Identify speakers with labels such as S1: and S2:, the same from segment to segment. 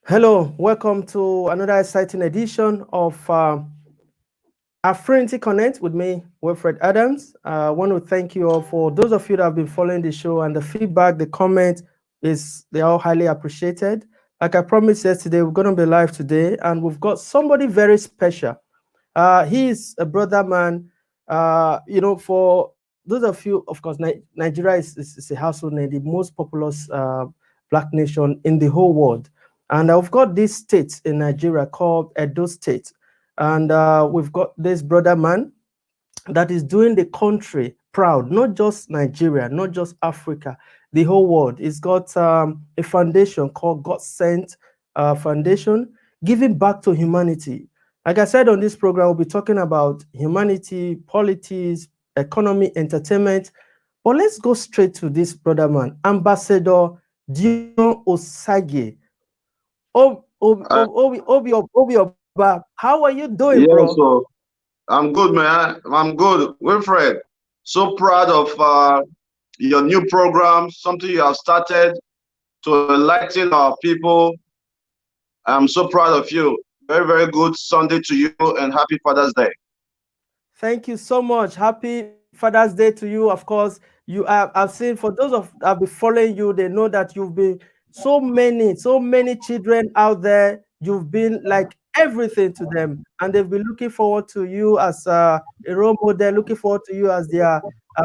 S1: Hello, welcome to another exciting edition of Afrinity Connect with me, Wilfred Adams. I want to thank you all for those of you that have been following the show, and the feedback, the comment they're all highly appreciated. Like I promised yesterday, we're going to be live today, and we've got somebody very special. He is a brother man. For those of you, of course, Nigeria is a household name, the most populous black nation in the whole world. And we've got this state in Nigeria called Edo State. And we've got this brother man that is doing the country proud, not just Nigeria, not just Africa, the whole world. It's got a foundation called God Sent Foundation, giving back to humanity. Like I said on this program, we'll be talking about humanity, politics, economy, entertainment. But let's go straight to this brother man, Ambassador Dion Osagie.
S2: Uh,
S1: Obi Oba, how are you doing,
S2: yeah,
S1: bro?
S2: so I'm good, man. I'm good. Wilfred, so proud of your new program, something you have started to enlighten our people. I'm so proud of you. Very, very good Sunday to you and happy Father's Day.
S1: Thank you so much. Happy Father's Day to you. Of course, I've seen for those of that have been following you, they know that you've been so many children out there. You've been like everything to them, and they've been looking forward to you as a role model, looking forward to you as their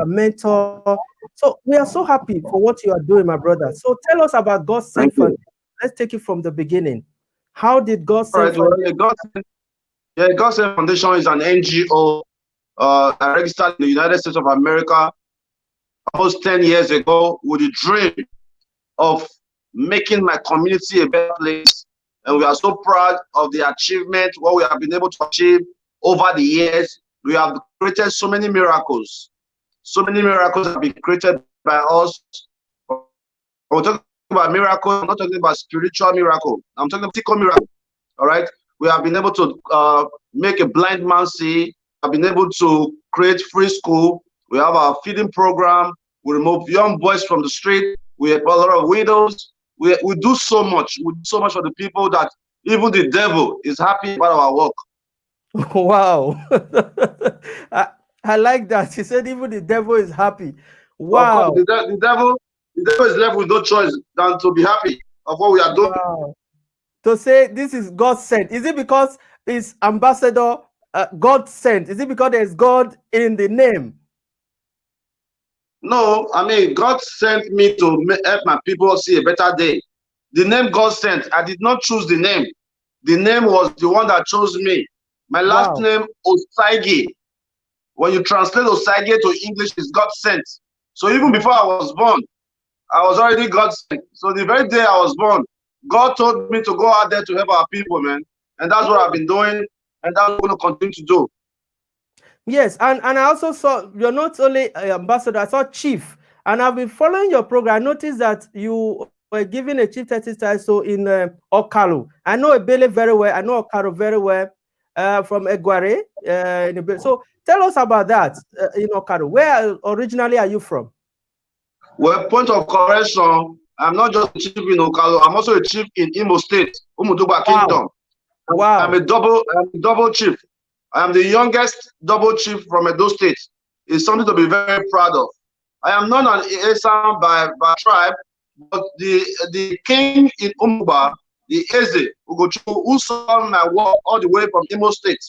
S1: mentor. So we are so happy for what you are doing, my brother. So tell us about God Sent
S2: Thank
S1: Foundation.
S2: you.
S1: Let's take it from the beginning. How did God
S2: All
S1: Sent
S2: right. Well,
S1: Foundation?
S2: God Sent Foundation is an NGO that registered in the United States of America almost 10 years ago with the dream of making my community a better place. And we are so proud of the achievement, what we have been able to achieve over the years. We have created so many miracles. So many miracles have been created by us. When we're talking about miracles, I'm not talking about spiritual miracle. I'm talking about physical miracle. All right. We have been able to make a blind man see. Have been able to create free school. We have our feeding program. We remove young boys from the street. We have a lot of widows. We do so much. We do so much for the people that even the devil is happy about our work.
S1: Wow. I, I like that. He said even the devil is happy.
S2: Of course,
S1: Wow.
S2: the devil is left with no choice than to be happy of what we are doing.
S1: Wow. To say this is God sent. Is it because it's ambassador God sent? Is it because there's God in the name?
S2: No, I mean, God sent me to help my people see a better day. The name God sent, I did not choose the name. The name was the one that chose me. My last
S1: Wow.
S2: name, Osagie. When you translate Osagie to English, is God sent. So even before I was born, I was already God sent. So the very day I was born, God told me to go out there to help our people, man. And that's what I've been doing, and that's what I'm going to continue to do.
S1: Yes, and I also saw you're not only ambassador, I saw chief. And I've been following your program. I noticed that you were given a chief title in Okalu. I know Ebele very well. I know Okalu very well from Eguare. So tell us about that in Okalu. Where originally are you from?
S2: Well, point of correction, I'm not just a chief in Okalo, I'm also a chief in Imo State, Umuduba
S1: Wow.
S2: Kingdom. I'm
S1: Wow.
S2: a double chief. I am the youngest double chief from Edo State. It's something to be very proud of. I am not an Esan by tribe, but the king in Umuba, the Eze, Ugochukwu, who saw my work all the way from Imo State,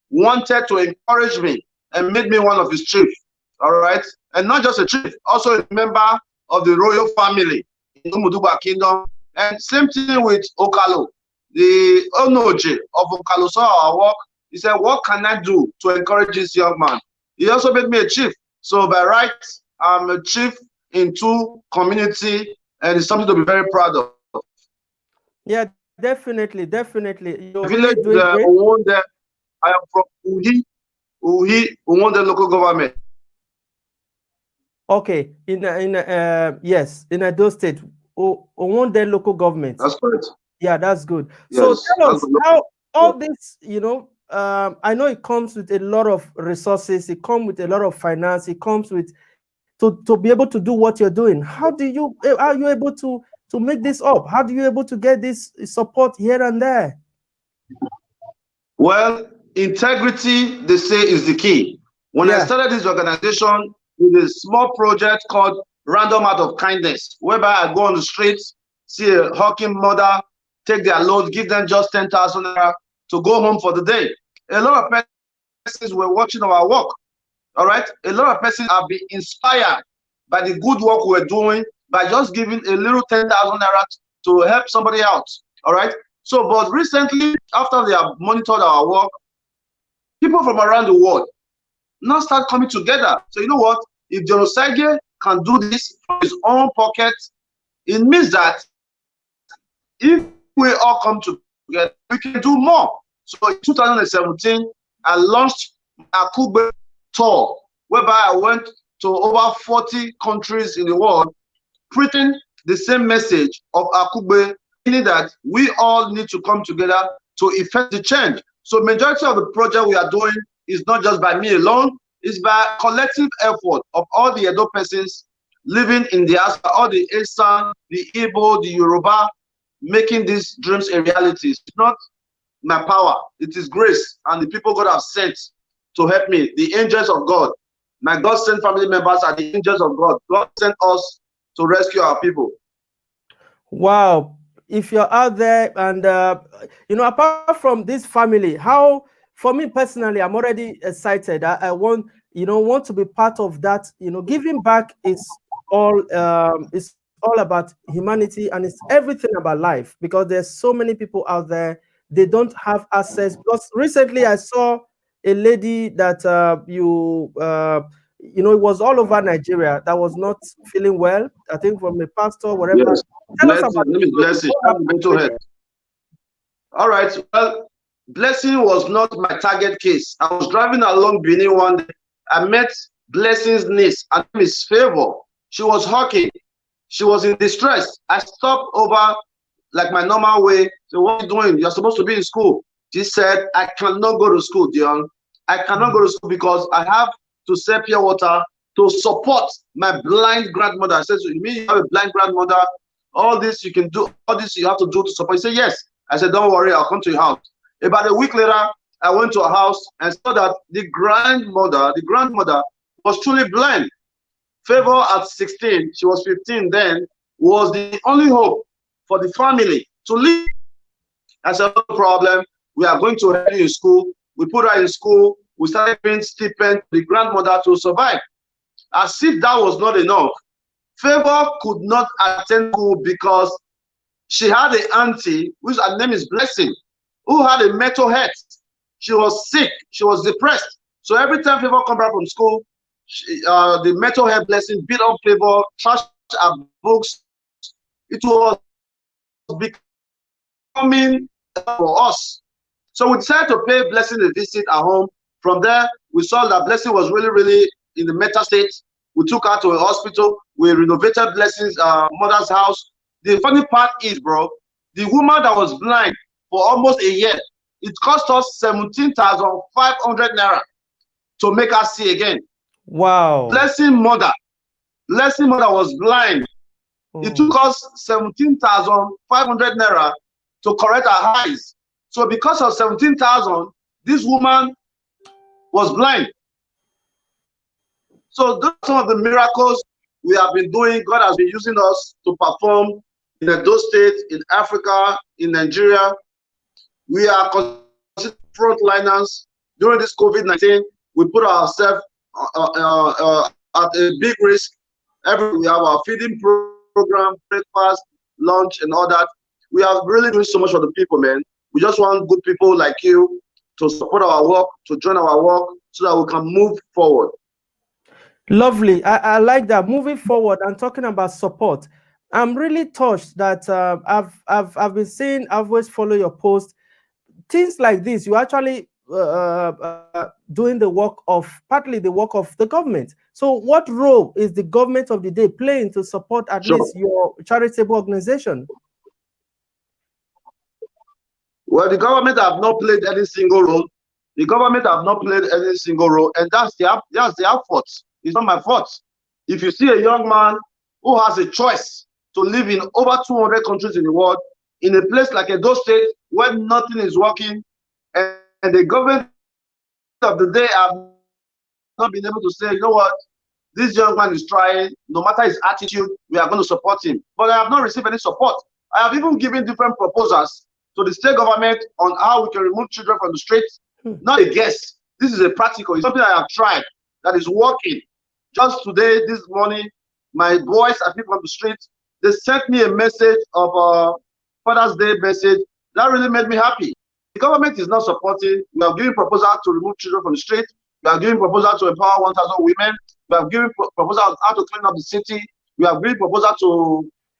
S2: wanted to encourage me and made me one of his chiefs. All right? And not just a chief, also a member of the royal family in Umuduba Kingdom. And same thing with Okalo. The Onoje of Okalo saw our work. He said, what can I do to encourage this young man? He also made me a chief. So by right, I'm a chief in two community, and it's something to be very proud of.
S1: Yeah, definitely. You're
S2: My
S1: really
S2: village
S1: doing
S2: is
S1: great.
S2: Uwonde. I am from Uwonde local government.
S1: Okay, yes, in Edo State, Ownde local government.
S2: That's correct.
S1: Yeah, that's good. So
S2: Yes,
S1: tell
S2: that's
S1: us
S2: the local.
S1: how all this, I know it comes with a lot of resources, it comes with a lot of finance, it comes with to be able to do what you're doing. How are you able to to make this up? How do you able to get this support here and there?
S2: Well, integrity, they say, is the key. When I started this organization with a small project called Random Act of Kindness, whereby I go on the streets, see a hawking mother, take their load, give them just 10,000 naira to go home for the day. A lot of persons were watching our work. All right. A lot of persons have been inspired by the good work we're doing by just giving a little 10,000 naira to help somebody out. All right. So, but recently, after they have monitored our work, people from around the world now start coming together. So, you know what? If Dion Osagie can do this from his own pocket, it means that if we all come together, we can do more. So, in 2017, I launched Akugbe tour, whereby I went to over 40 countries in the world, preaching the same message of Akugbe, meaning that we all need to come together to effect the change. So majority of the project we are doing is not just by me alone, it's by collective effort of all the Edo persons living in the diaspora, all the Esan, the Igbo, the Yoruba, making these dreams a reality. It's not my power, it is grace and the people God have sent to help me, the angels of God. My God sent family members are the angels of God. God sent us to rescue our people.
S1: Wow. If you're out there and, you know, apart from this family, how, for me personally, I'm already excited. I want, you know, want to be part of that. You know, giving back is all about humanity, and it's everything about life, because there's so many people out there, they don't have access. Because recently I saw a lady that you know, it was all over Nigeria, that was not feeling well, I think from a pastor, whatever.
S2: Yes.
S1: Tell us about
S2: Blessing. Mental health. All right. Well, Blessing was not my target case. I was driving along Benin one day. I met Blessing's niece. Her name is Favor. She was hawking. She was in distress. I stopped over like my normal way. So, what are you doing? You're supposed to be in school. She said, I cannot go to school, Dion. I cannot go to school because I have to sell pure water to support my blind grandmother. I said, so you mean you have a blind grandmother? All this you can do, all this you have to do to support. He said, yes. I said, don't worry, I'll come to your house. About a week later, I went to a house and saw that the grandmother was truly blind. Favor at 16, she was 15 then, was the only hope for the family to live. I said, no problem. We are going to help you in school. We put her in school. We started paying stipend to the grandmother to survive. As if that was not enough, Favor could not attend school because she had an auntie, whose her name is Blessing, who had a mental health. She was sick. She was depressed. So every time Favor come back from school, the mental health Blessing beat up Favor, trashed her books. It was becoming for us. So we decided to pay Blessing a visit at home. From there, we saw that Blessing was really in the mental state. We took her to a hospital. We renovated Blessing's mother's house. The funny part is, bro, the woman that was blind for almost a year, it cost us 17,500 naira to make her see again.
S1: Wow.
S2: Blessing mother was blind. It took us 17,500 naira to correct her eyes. So because of 17,000, this woman was blind. So those are some of the miracles we have been doing. God has been using us to perform in those states, in Africa, in Nigeria. We are considered frontliners. During this COVID-19, we put ourselves at a big risk. We have our feeding program, breakfast, lunch, and all that. We are really doing so much for the people, man. We just want good people like you to support our work, to join our work, so that we can move forward.
S1: Lovely. I like that. Moving forward and talking about support, I'm really touched that I've been seeing. I've always follow your post. Things like this, you actually doing the work of partly the work of the government. So, what role is the government of the day playing to support at least your charitable organization?
S2: Well, the government have not played any single role. The government have not played any single role, and that's their fault. It's not my fault. If you see a young man who has a choice to live in over 200 countries in the world, in a place like Edo State where nothing is working, and the government of the day have not been able to say, you know what, this young man is trying, no matter his attitude, we are going to support him. But I have not received any support. I have even given different proposals to the state government on how we can remove children from the streets. Not a guess. This is a practical. It's something I have tried that is working. Just today, this morning, my boys are people from the streets. They sent me a message of Father's Day message. That really made me happy. The government is not supporting. We are giving proposals to remove children from the street. We are giving proposals to empower 1,000 women. We have given proposals on how to clean up the city. We have given proposals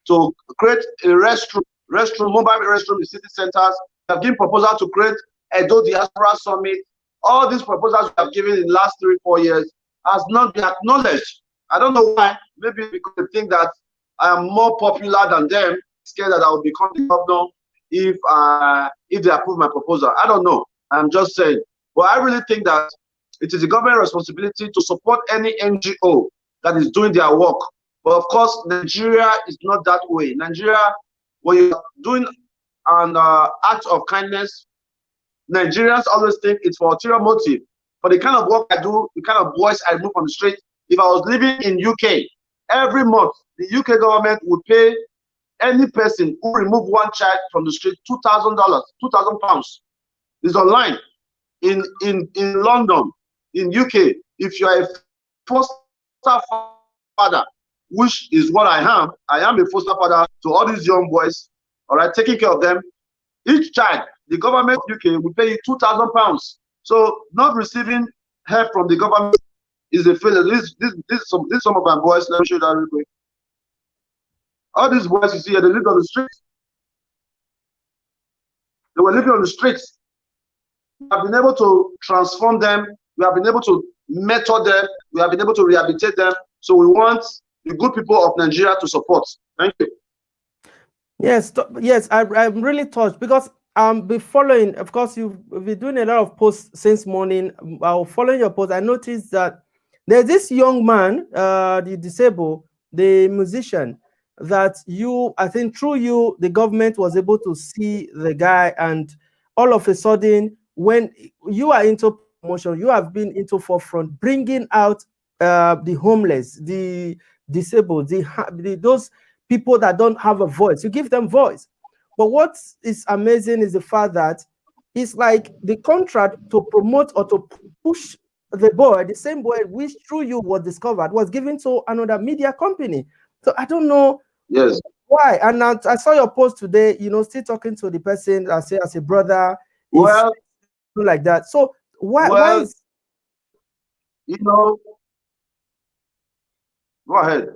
S2: to create a mobile restroom in city centers. We have given proposals to create a Diaspora Summit. All these proposals we have given in the last 3-4 years has not been acknowledged. I don't know why. Maybe because they think that I am more popular than them, scared that I will become the governor if they approve my proposal. I don't know. I'm just saying. But I really think that it is the government responsibility to support any NGO that is doing their work. But of course, Nigeria is not that way. Nigeria, when you're doing an act of kindness, Nigerians always think it's for ulterior motive. For the kind of work I do, the kind of boys I move on the street, if I was living in UK, every month, the UK government would pay any person who remove one child from the street $2,000, £2,000. It's online. In London, in UK, if you are a foster father, which is what I am a foster father to all these young boys, all right, taking care of them. Each child, the government of UK will pay you £2,000. So not receiving help from the government is a failure. This is some of my boys. Let me show you that real quick. All these boys you see here, they live on the streets. They were living on the streets. We have been able to transform them. We have been able to mentor them. We have been able to rehabilitate them. So we want the good people of Nigeria to support. Thank you.
S1: Yes, I'm really touched because be following. Of course, you've been doing a lot of posts since morning. While following your post, I noticed that there's this young man, the disabled, the musician, that I think through you, the government was able to see the guy, and all of a sudden, when you are into promotion, you have been into forefront, bringing out the homeless, the disabled, those people that don't have a voice. You give them voice. But what is amazing is the fact that it's like the contract to promote or to push the boy, the same boy which through you was discovered, was given to another media company. So I don't know why. And now I saw your post today, still talking to the person, I say as a brother,
S2: well,
S1: like that. So why is,
S2: go ahead.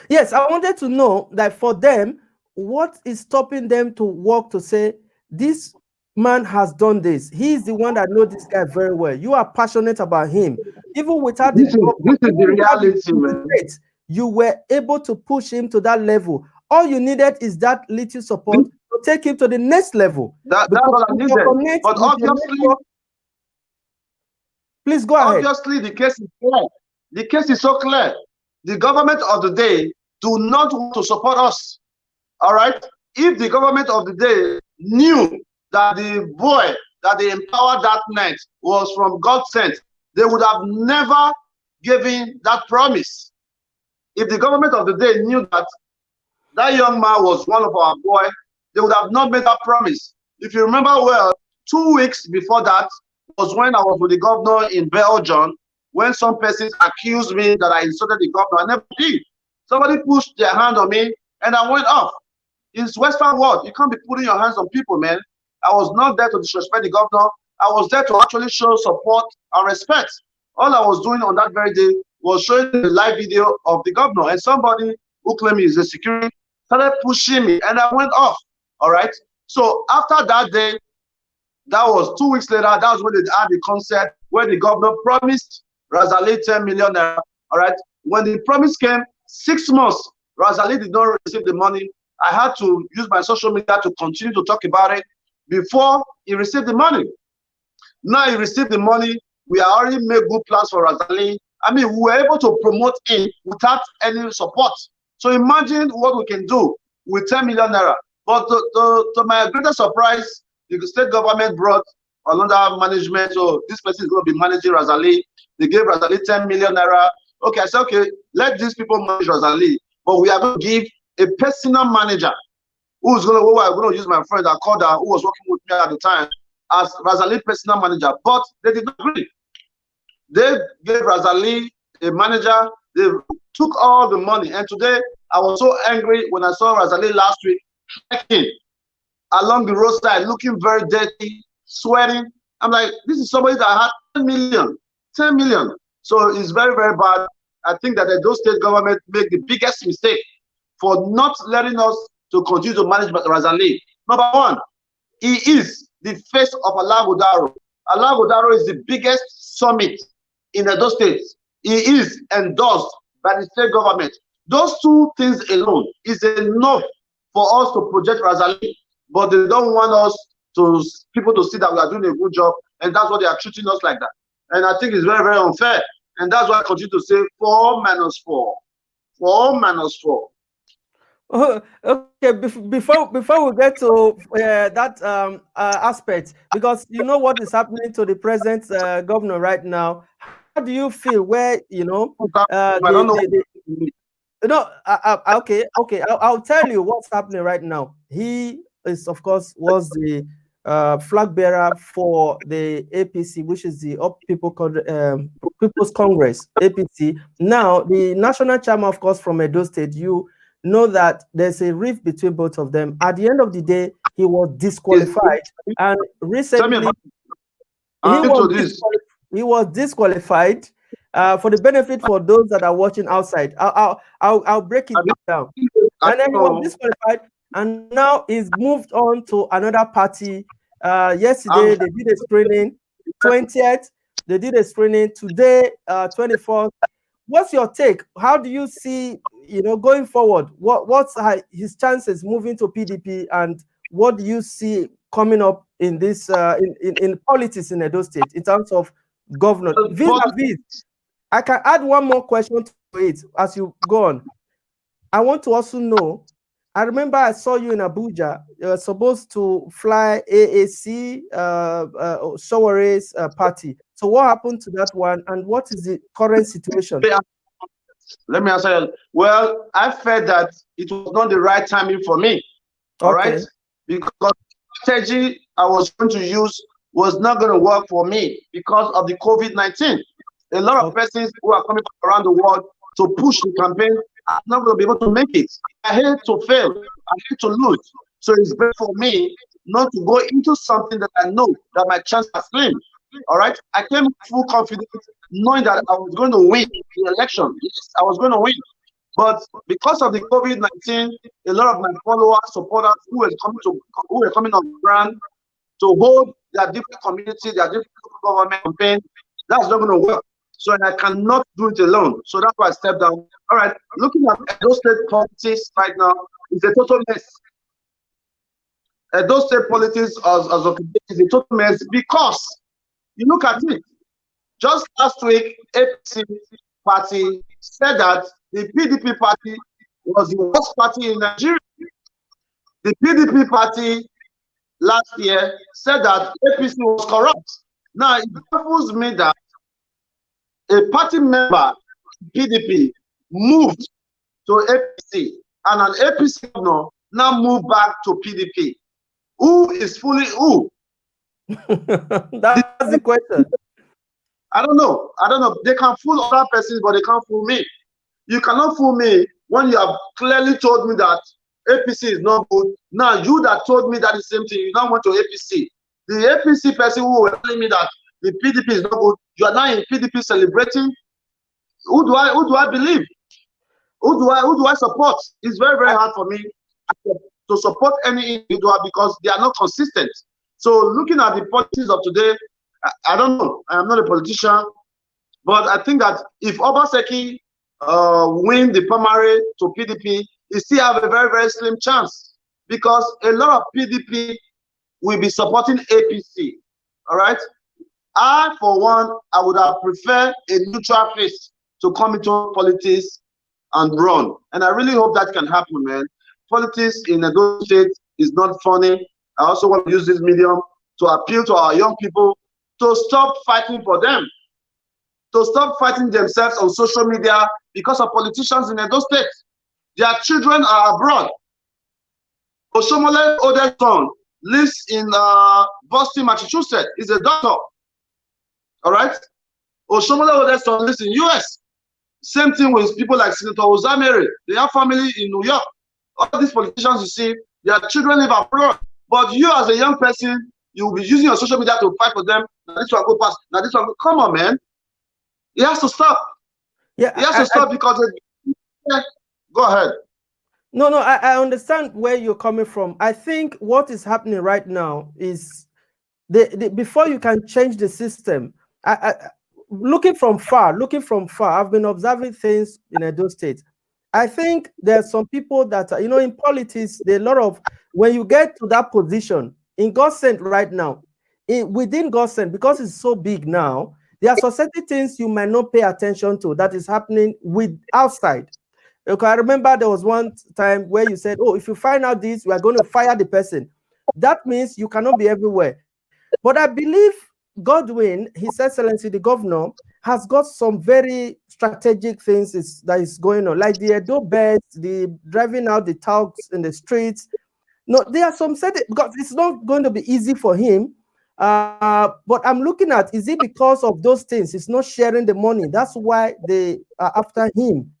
S1: Yes, I wanted to know that for them, what is stopping them to work to say, this man has done this. He's the one that knows this guy very well. You are passionate about him. Even without
S2: this is the reality, man.
S1: You were able to push him to that level. All you needed is that little support to take him to the next level.
S2: That's what I needed. But obviously,
S1: please go ahead.
S2: Obviously, the case is clear. The case is so clear. The government of the day do not want to support us. All right? If the government of the day knew that the boy that they empowered that night was from God sent, they would have never given that promise. If the government of the day knew that that young man was one of our boys, they would have not made that promise. If you remember well, 2 weeks before that was when I was with the governor in Belgium, when some persons accused me that I insulted the governor. I never did. Somebody pushed their hand on me and I went off. In Western world, you can't be putting your hands on people, man. I was not there to disrespect the governor. I was there to actually show support and respect. All I was doing on that very day was showing the live video of the governor, and somebody who claimed he is a security started pushing me and I went off. All right. So after that day, that was 2 weeks later, that was when they had the concert where the governor promised Razali 10 million naira. All right. When the promise came, 6 months, Razali did not receive the money. I had to use my social media to continue to talk about it before he received the money. Now he received the money. We already made good plans for Razali. I mean, we were able to promote him without any support. So imagine what we can do with 10 million naira. But to my greatest surprise, the state government brought another management. So this person is going to be managing Razali. They gave Razali 10 million naira. Okay, I said, okay, let these people manage Razali, but we are going to give a personal manager who are going to use my friend that called her, who was working with me at the time, as Razali personal manager. But they did not agree. They gave Razali a manager. They took all the money. And today, I was so angry when I saw Razali last week hiking along the roadside, looking very dirty, sweating. I'm like, this is somebody that had 10 million. 10 million. So it's very, very bad. I think that the state government made the biggest mistake for not letting us to continue to manage Razali. Number one, he is the face of Alagodaro. Alagodaro is the biggest summit in Edo State. He is endorsed by the state government. Those two things alone is enough for us to project Razali, but they don't want us to people to see that we are doing a good job, and that's why they are treating us like that. And I think it's very, very unfair. And that's why I continue to say 4 minus 4. 4 minus 4.
S1: Okay, before we get to that aspect, because you know what is happening to the present governor right now. How do you feel? Where okay, I'll tell you what's happening right now. He is, of course, was the flag bearer for the APC, which is the People's Congress, APC. Now, the national chairman, of course, from Edo State, you know that there's a rift between both of them. At the end of the day, he was disqualified, and recently he was disqualified. For the benefit for those that are watching outside, I'll break it down. And then he was disqualified, and now he's moved on to another party. Yesterday they did a screening. 20th they did a screening. Today, 24th. What's your take? How do you see, going forward? What's his chances moving to PDP, and what do you see coming up in this in politics in Edo State in terms of governor? Vis-a-vis, I can add one more question to it as you go on. I want to also know, I remember I saw you in Abuja. You were supposed to fly AAC, Soware's party. So what happened to that one, and what is the current situation?
S2: Let me answer you. Well, I felt that it was not the right timing for me. All right? Because the strategy I was going to use was not going to work for me because of the COVID-19. A lot of persons who are coming from around the world to push the campaign are not going to be able to make it. I hate to fail. I hate to lose. So it's better for me not to go into something that I know that my chance are slim. All right? I came with full confidence, knowing that I was going to win the election. Yes, I was going to win. But because of the COVID-19, a lot of my followers, supporters who were coming on the ground to hold their different community, their different government campaign, that's not going to work. So I cannot do it alone. So that's why I stepped down. All right, looking at Edo State politics right now, it's a total mess. Edo State politics as of today is a total mess because you look at it. Just last week, APC party said that the PDP party was the worst party in Nigeria. The PDP party last year said that APC was corrupt. Now, it baffles me that a party member, PDP, moved to APC, and an APC governor now moved back to PDP. Who is fooling who?
S1: That's the question.
S2: I don't know. They can fool other persons, but they can't fool me. You cannot fool me when you have clearly told me that APC is not good. Now, you that told me that the same thing, you now went to APC. The APC person who was telling me that the PDP is not good, you are now in PDP celebrating. Who do I believe? Who do I support? It's very, very hard for me to support any individual because they are not consistent. So looking at the politics of today, I don't know. I am not a politician, but I think that if Obaseki win the primary to PDP, he still have a very, very slim chance because a lot of PDP will be supporting APC. All right. I, for one, I would have preferred a neutral face to come into politics and run. And I really hope that can happen, man. Politics in Edo State is not funny. I also want to use this medium to appeal to our young people to stop fighting for them, to stop fighting themselves on social media because of politicians in Edo State. Their children are abroad. Oshomole's oldest son lives in Boston, Massachusetts. He's a doctor. All right? Oshomole's oldest son lives in US. Same thing with people like Senator Osagie. They have family in New York. All these politicians, you see, their children live abroad. But you as a young person, you will be using your social media to fight for them. Now this one go past. Now this one go. Come on, man. It has to stop.
S1: Yeah,
S2: it has to stop because go ahead.
S1: No, I understand where you're coming from. I think what is happening right now is before you can change the system, looking from far, I've been observing things in Edo State. I think there's some people that are, in politics, there are a lot of, when you get to that position, in God sent right now, within God sent, because it's so big now, there are certain things you might not pay attention to that is happening with outside. Okay, I remember there was one time where you said, oh, if you find out this, we are going to fire the person. That means you cannot be everywhere. But I believe Godwin, His Excellency, the governor, has got some very strategic things that is going on, like the Edo beds, the driving out the thugs in the streets. No, there are some certain, because it's not going to be easy for him. But I'm looking at, is it because of those things? It's not sharing the money. That's why they are after him.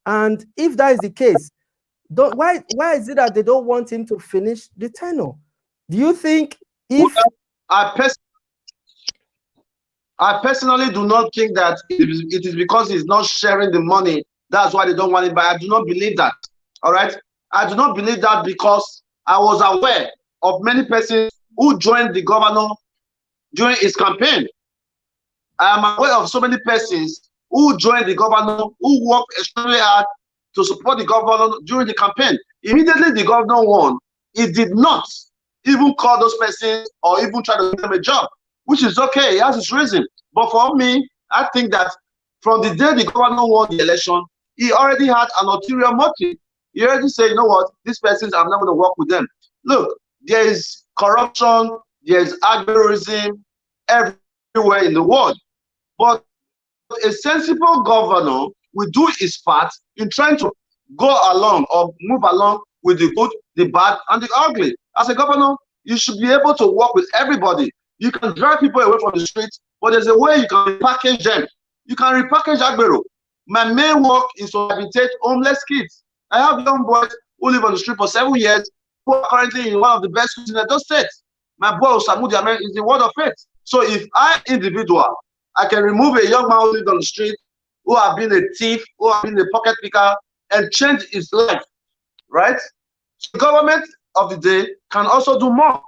S1: And if that is the case, why is it that they don't want him to finish the tenure? Do you think if...
S2: I personally do not think that it is because he's not sharing the money. That's why they don't want it. But I do not believe that. All right. I do not believe that because I was aware of many persons who joined the governor during his campaign. I am aware of so many persons who joined the governor, who worked extremely hard to support the governor during the campaign. Immediately the governor won, he did not even call those persons or even try to give them a job, which is okay, he has his reason. But for me, I think that from the day the governor won the election, he already had an ulterior motive. He already said, you know what, these persons, I'm not going to work with them. Look, there is corruption, there is agorism everywhere in the world. But a sensible governor will do his part in trying to go along or move along with the good, the bad, and the ugly. As a governor, you should be able to work with everybody. You can drive people away from the streets, but there's a way you can repackage them. You can repackage Agbero. My main work is to rehabilitate homeless kids. I have young boys who live on the street for 7 years, who are currently in one of the best schools in those states. My boy Osamu Diame is the word of faith. So if I, individual, I can remove a young man who lives on the street, who have been a thief, who have been a pocket picker, and change his life, right? So the government of the day can also do more.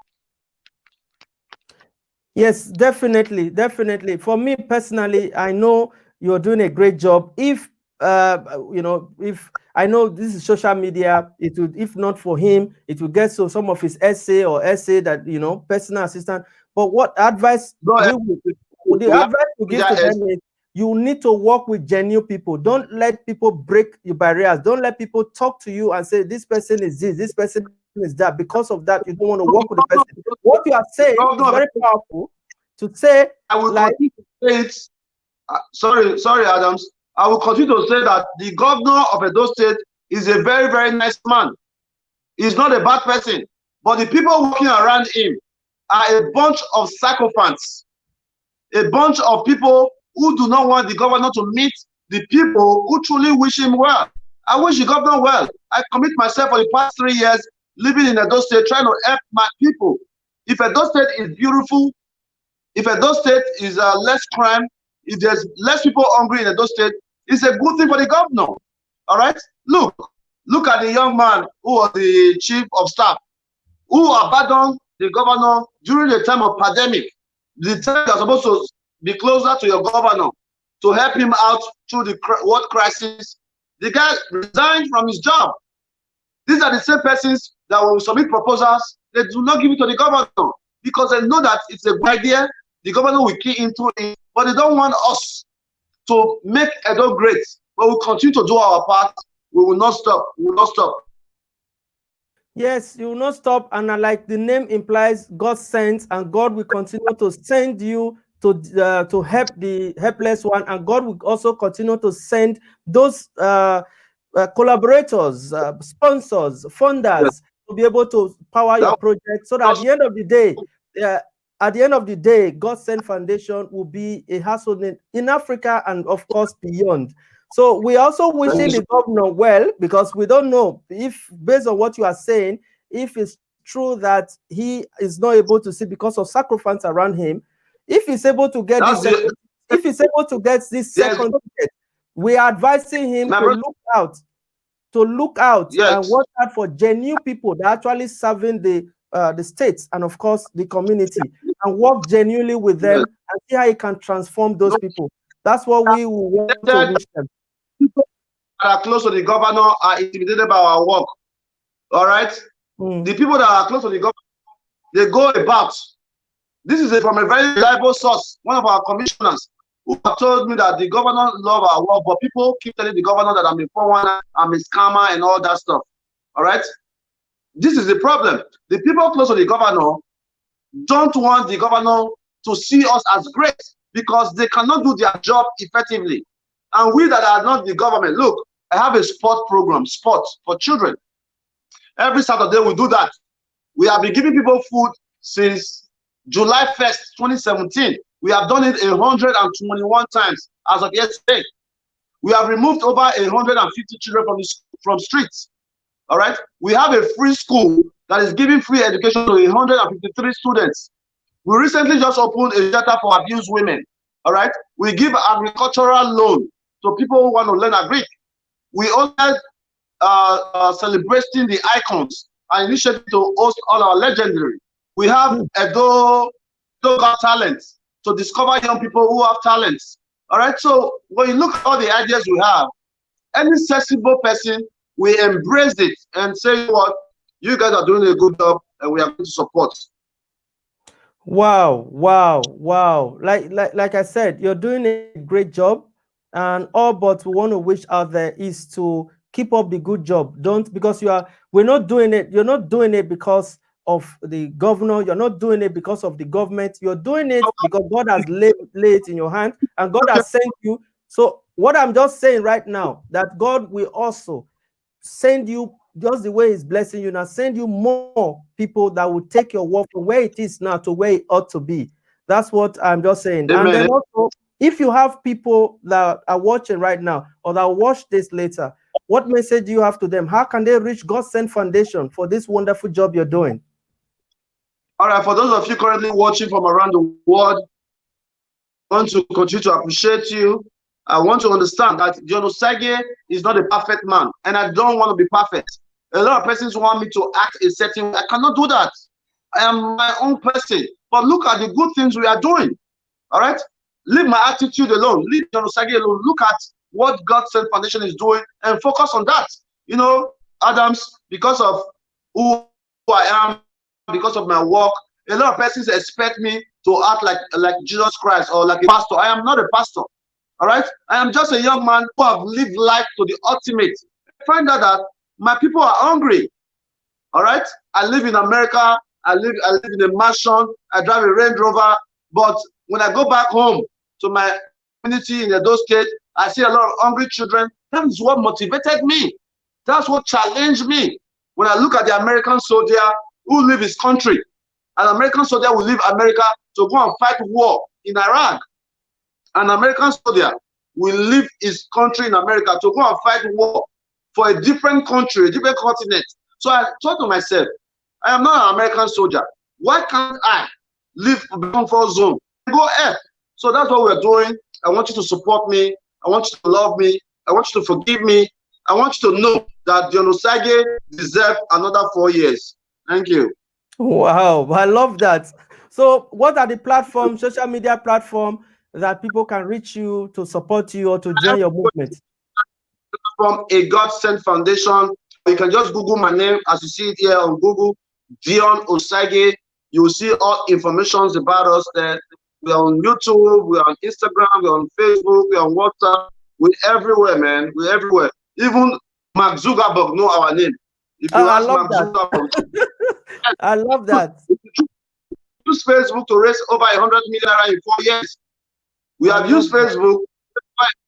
S1: Yes, definitely, definitely. For me personally, I know you're doing a great job. If if I know this is social media, it would, if not for him, it will get some of his essay that personal assistant. But what advice advice we give to them is you need to work with genuine people. Don't let people break your barriers. Don't let people talk to you and say this person is this person is that. Because of that, you don't want to work with the person. What you are saying is very powerful. To say,
S2: I will continue to say it. Sorry, Adams. I will continue to say that the governor of Edo State is a very, very nice man. He's not a bad person, but the people walking around him are a bunch of sycophants, a bunch of people who do not want the governor to meet the people who truly wish him well. I wish the governor well. I commit myself for the past 3 years living in Edo State, trying to help my people. If Edo State is beautiful, if Edo State is less crime, if there's less people hungry in Edo State, it's a good thing for the governor. All right? Look at the young man who was the chief of staff, who abandoned the governor during the time of pandemic. The time you're supposed to be closer to your governor to help him out through the world crisis. The guy resigned from his job. These are the same persons that will submit proposals. They do not give it to the governor because they know that it's a good idea. The governor will key into it, but they don't want us to make Edo great. but we'll continue to do our part. We will not stop. We will not stop.
S1: Yes, you will not stop. And like the name implies, God sends, and God will continue to send you to help the helpless one. And God will also continue to send those collaborators, sponsors, funders to be able to power your project. So that at the end of the day, God Send Foundation will be a household in Africa and of course beyond. So we also wishing the governor well, because we don't know if, based on what you are saying, if it's true that he is not able to see because of sacrifice around him. If he's able to get this second, ticket, we are advising him to look out and watch out for genuine people that are actually serving the states and of course the community, and work genuinely with them and see how he can transform those people. That's what we want to wish them.
S2: People that are close to the governor are intimidated by our work. All right? The people that are close to the governor, they go about. This is from a very reliable source, one of our commissioners, who have told me that the governor love our work, but people keep telling the governor that I'm a 419, I'm a scammer and all that stuff. All right? This is the problem. The people close to the governor don't want the governor to see us as great, because they cannot do their job effectively. And we that are not the government, look, I have a sport program, sport for children. Every Saturday we do that. We have been giving people food since July 1st, 2017. We have done it 121 times as of yesterday. We have removed over 150 children from streets. All right. We have a free school that is giving free education to 153 students. We recently just opened a shelter for abused women. All right. We give agricultural loan to people who want to learn agric. We also celebrating the icons and initiative to host all our legendary. We have Edo Got Talents to discover young people who have talents. All right. So when you look at all the ideas we have, any sensible person, we embrace it and say, what, you guys are doing a good job and we are going to support.
S1: Wow. Like I said, you're doing a great job, and all but we want to wish out there is to keep up the good job. Because we're not doing it. You're not doing it because of the governor. You're not doing it because of the government. You're doing it because God has laid it in your hand and God has sent you. So what I'm just saying right now, that God will also send you, just the way he's blessing you now, send you more people that will take your work from where it is now to where it ought to be. That's what I'm just saying. Amen. And then also, if you have people that are watching right now or that will watch this later, what message do you have to them? How can they reach God Send Foundation for this wonderful job you're doing?
S2: All right, for those of you currently watching from around the world, I want to continue to appreciate you. I want to understand that Dion Osagie is not a perfect man, and I don't want to be perfect. A lot of persons want me to act a certain way. I cannot do that. I am my own person. But look at the good things we are doing. All right? Leave my attitude alone. Leave Dion Osagie alone. Look at what God Send Foundation is doing and focus on that. You know, Adams, because of who I am, because of my work, a lot of persons expect me to act like Jesus Christ or like a pastor. I am not a pastor. All right, I am just a young man who have lived life to the ultimate. I find out that my people are hungry. All right, I live in America. I live in a mansion. I drive a Range Rover. But when I go back home to my community in Edo State, I see a lot of hungry children. That is what motivated me. That's what challenged me. When I look at the American soldier who leave his country, an American soldier will leave America to go and fight war in Iraq. An American soldier will leave his country in America to go and fight war for a different country, a different continent. So I thought to myself, I am not an American soldier. Why can't I leave the comfort zone and go help? So that's what we're doing. I want you to support me. I want you to love me. I want you to forgive me. I want you to know that Dion Osagie deserves another 4 years. Thank you.
S1: Wow, I love that. So what are the platforms, social media platform, that people can reach you to support you or to join your movement?
S2: From a God Send Foundation. You can just Google my name as you see it here on Google, Dion Osagie. You will see all information about us there. We're on YouTube, we're on Instagram, we're on Facebook, we're on WhatsApp, We're everywhere, man. We're everywhere. Even Mark Zuckerberg know our name. If you ask Mark Zuckerberg,
S1: I love that.
S2: Use Facebook to raise over 100 million in 4 years. We have used Facebook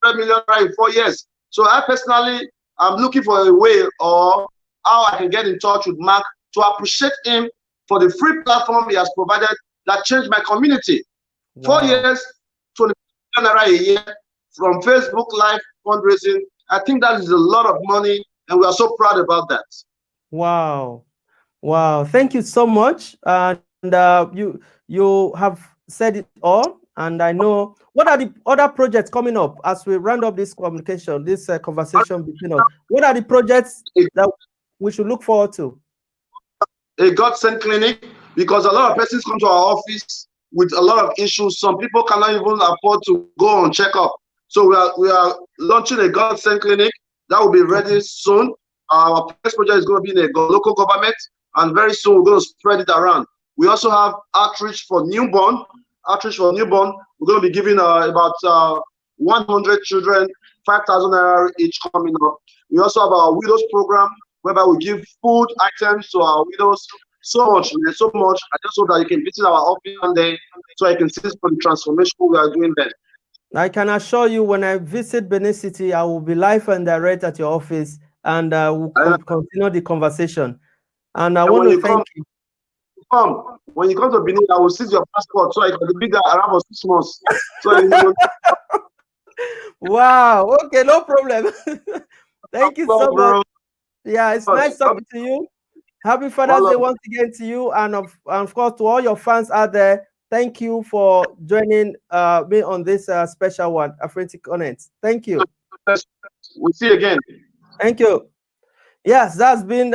S2: 100 million in 4 years. So I personally, I'm looking for a way or how I can get in touch with Mark to appreciate him for the free platform he has provided that changed my community. Wow. 4 years, 20 million a year from Facebook Live fundraising. I think that is a lot of money, and we are so proud about that.
S1: Wow. Wow. Thank you so much. And you have said it all. And I know, what are the other projects coming up as we round up this communication, this conversation between us? What are the projects that we should look forward to?
S2: A God-sent clinic, because a lot of persons come to our office with a lot of issues. Some people cannot even afford to go on checkup. So we are launching a God-sent clinic that will be ready soon. Our first project is going to be in a local government, and very soon we're going to spread it around. We also have outreach for newborn. Outreach for newborn. We're going to be giving about 100 children 5,000 naira each coming up. We also have our widows program, whereby we give food items to our widows. So much, man, so much. I just hope that you can visit our office one day so I can see for the transformation we are doing there.
S1: I can assure you, when I visit Benin City, I will be live and direct at your office, and we'll continue the conversation. And I want to thank you.
S2: When you come to Benin, I will seize your passport so I can be there around for 6 months. So
S1: wow. Okay, no problem. Thank you so much. Yeah, it's nice talking to you. Happy Father's Day once again to you, and of course to all your fans out there. Thank you for joining me on this special one, Afrinity Connect. Thank you.
S2: We'll see you again.
S1: Thank you. Yes, that's been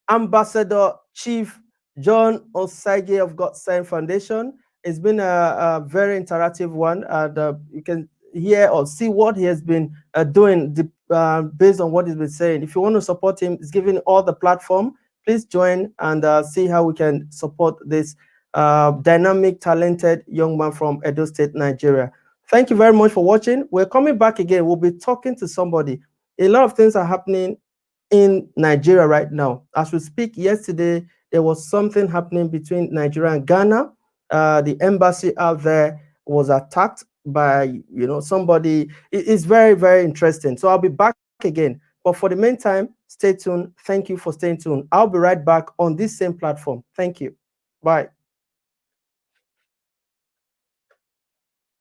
S1: Ambassador Chief Dion Osagie of God Sent Foundation. It's been a very interactive one, and you can hear or see what he has been doing based on what he's been saying. If you want to support him, he's giving all the platform. Please join and see how we can support this dynamic, talented young man from Edo State, Nigeria. Thank you very much for watching. We're coming back again. We'll be talking to somebody. A lot of things are happening in Nigeria right now. As we speak, yesterday, there was something happening between Nigeria and Ghana. The embassy out there was attacked by, somebody. It's very, very interesting. So I'll be back again. But for the meantime, stay tuned. Thank you for staying tuned. I'll be right back on this same platform. Thank you. Bye.